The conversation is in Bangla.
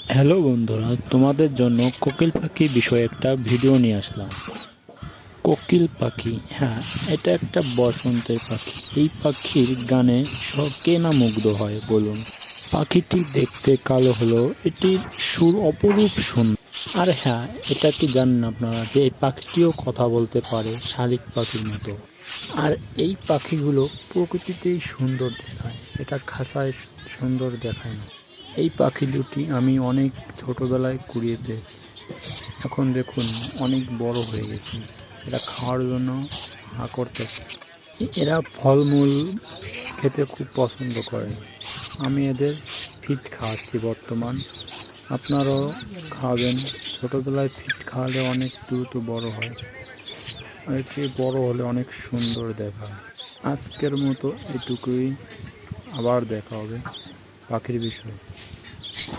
হ্যালো বন্ধুরা, তোমাদের জন্য কোকিল পাখি বিষয়ে একটা ভিডিও নিয়ে আসলাম। কোকিল পাখি, হ্যাঁ, এটা একটা বসন্তের পাখি। এই পাখির গানে কে না মুগ্ধ হয় বলুন। পাখিটি দেখতে কালো হলো, এটির সুর অপরূপ সুন্দর। আর হ্যাঁ, এটা কি জানেন আপনারা যে এই পাখিটিও কথা বলতে পারে শালিক পাখির মতো। আর এই পাখিগুলো প্রকৃতিতেই সুন্দর দেখায়, এটা খাঁচায় সুন্দর দেখায় না। এই পাখি দুটি আমি অনেক ছোটবেলায় কুড়িয়ে পেয়েছি। এখন দেখুন অনেক বড় হয়ে গেছে। এরা খাওয়ার জন্য হা করতেছে। এরা ফলমূল খেতে খুব পছন্দ করে। আমি এদের ফিড খাওয়াচ্ছি বর্তমান। আপনারাও খাওয়াবেন। ছোটবেলায় ফিড খাওয়ালে অনেক দ্রুত বড় হয়, আর এটি বড় হলে অনেক সুন্দর দেখায়। আজকের মতো এটুকুই, আবার দেখা হবে পাখির বিষয়ে।